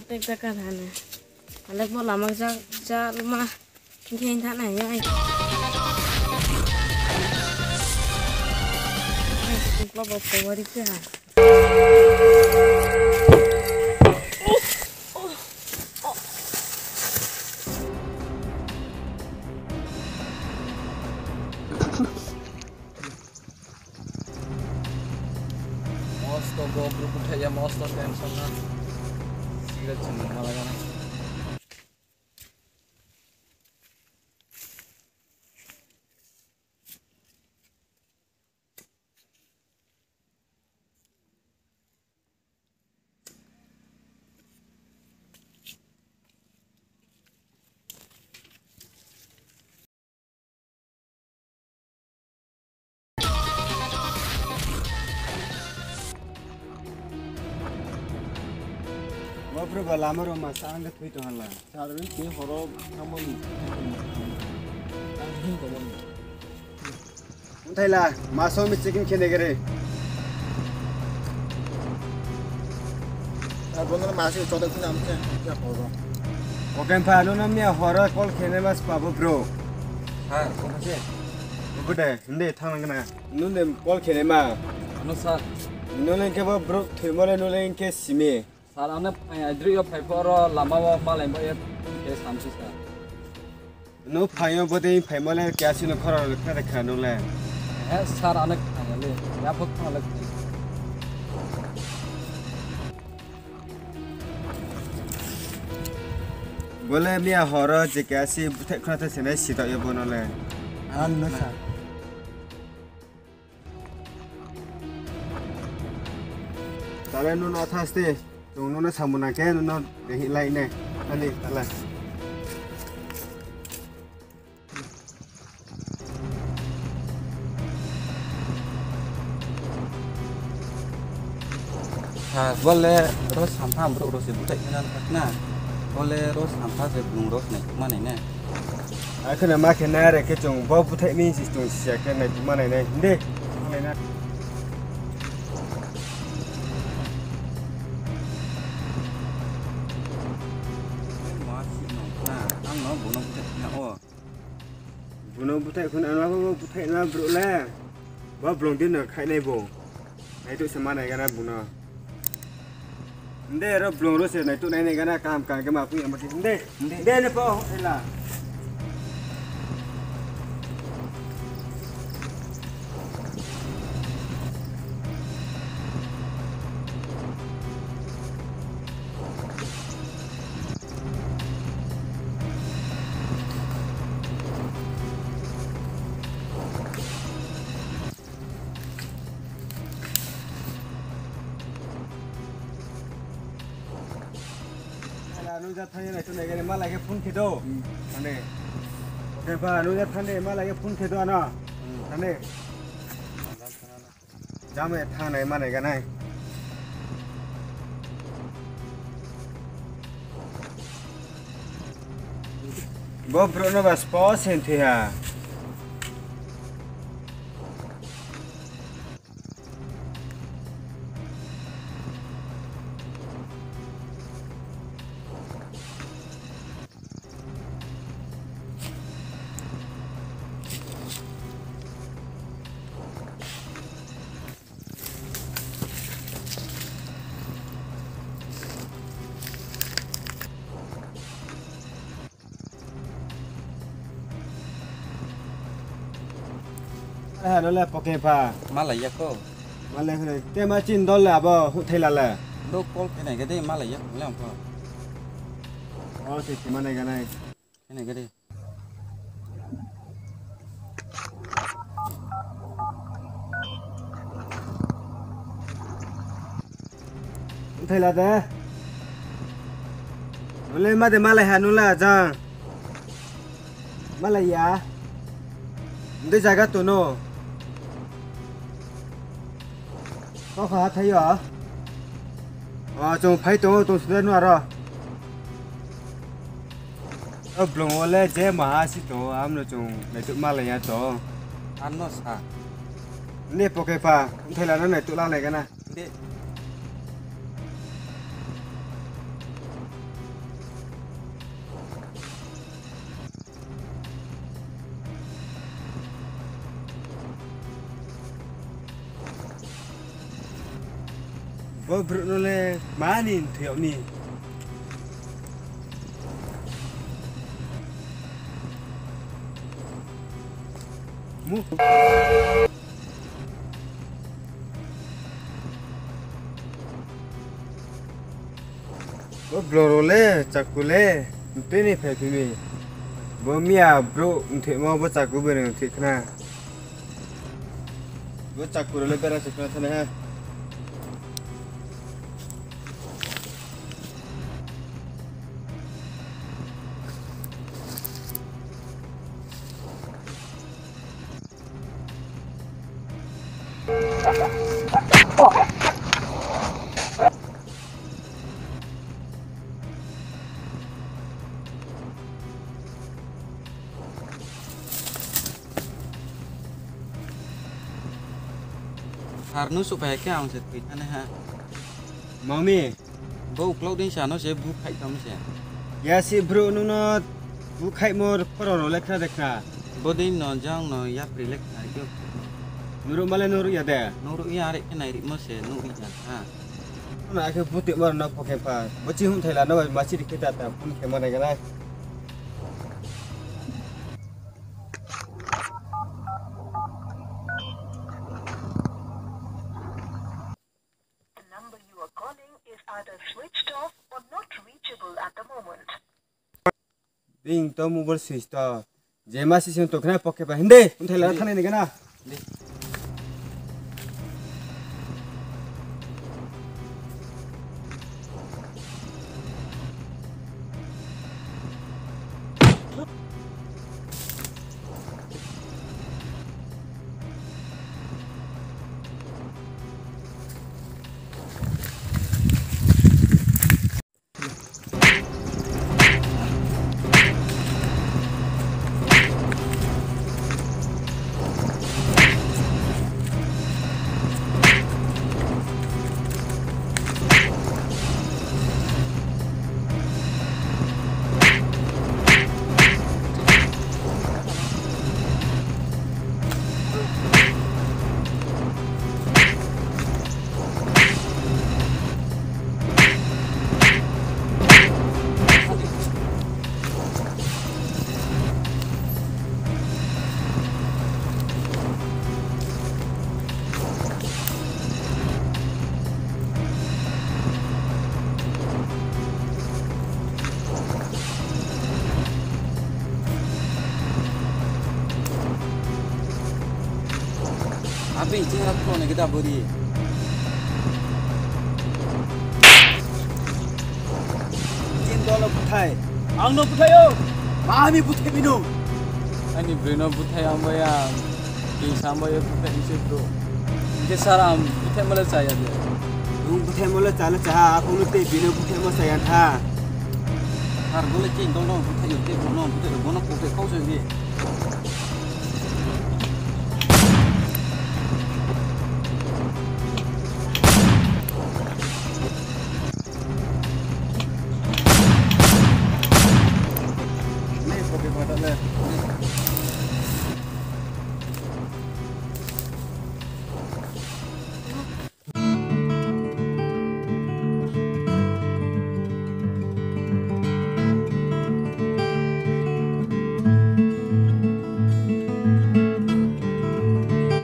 tek tek kan hane alek bo lamang ja luma khin tha này nhá anh lo bọc cái đi kia Mosto Kaubru putai ya mosto tension na sigat cuma malah kan Kaubru balama rumah sangat itu hala. Saat ini sih horor kamu ni. Tanggung kamu. Untailah, masuk chicken kene gere. Aku nak masuk coba tu namanya. Ya horor. Oke, palu namanya horor call kene mas pabu bro. ha kamu sih Bude, hindi thang kena. Nunde call kene ma. anu sar Nulen ke bro, thumole nulen ke simi. sar ane adri yo paiporo lama wa malai ba ya ke samsi sar Nu phayo bode phaimole kyasi no khara lekha khanu le. ha sar ane le ya phot alak Boleh mia horor jika si butek kena tersene si tak ya bonole. anu sar Tale nu no atas te, tung nu no samuna ke nu no dehi lain ne. Ani tala. ha boleh ros sampah bro ros ibu tak kenal na boleh ros sampah je belum ros nih mana ini Aku nama kena re ke tung bo butek min si tung si ke na di mana ne. Hinde. Mana na. masih no na ang no bunuh butek na oh Buno butek kun anu aku butek na bro le. Bo belum din na khai nei bo. Ai tu semana kana buno. Hinde ro belum ro se na tu nai ne kana kam kan ke ma pu amati hinde. Hinde ne po ela. Anu jat thanya na tu nai kana ma la ke phun khido. Ane. Oke pa anu jat thane ma la ke phun khido ana. Ane. Jame thang nai ma nai kana. Bo bro no bas pos hente ha. Nó là poke pa. malah ya kok Mà là cái cái mà chín đó là bao hút thay là. do kol cái này cái đấy malah ya bilang kok Thì mà này cái này. cái này cái đấy Thay là thế. Nó lên mà thì mà lại hà nó là chăng. Mà lại ya. Đây jaga tu no. Có khá thấy hả? Chúng phải tu sẽ nó rồi. Belum oleh je mah sih tu, amno chung, itu malah ya tu. anu sa Ini pakai pa, Thailand na itu lang lagi na. Hindi. Bo bro nó le manin thiệu ni. Mu. Bo bro le chakule tini phải phi. Bo mia bro thiệu mo bo chaku bere thiệu na. Bo chaku le bera chakna thane ha. Harus supaya kau seperti mana ha? Mami, Bau clothing sana saya buka kamu saya. ya si bro nuno bukai mor kororo lekra dekra. Bodi no jang no ya prilek hari itu. Nuru male nuru ya deh. Nuru ya hari kena iri mas ya nuru ya. Nah aku putih mar nak pakai pas. Baci hum Thailand no masih dikit ada pun kemana galai. Either switched off or not reachable at the moment. Ding to mu switch to. Je masih sing to kena pakai pas. Hende, hum Thailand thane ni kana. Apa yang cakap kau nak kita beri? Jin dolo putai. Ang no putai yo. Mami putai binu. Ani Bruno butai amba yang di samba ya butai ni bro. Ini saram butai malah saya dia. Dung putai mula cala cah aku lutai binu putai mula saya tha. Har boleh cing dong butai yote bono kote kau sendiri. Ni pakai badan le.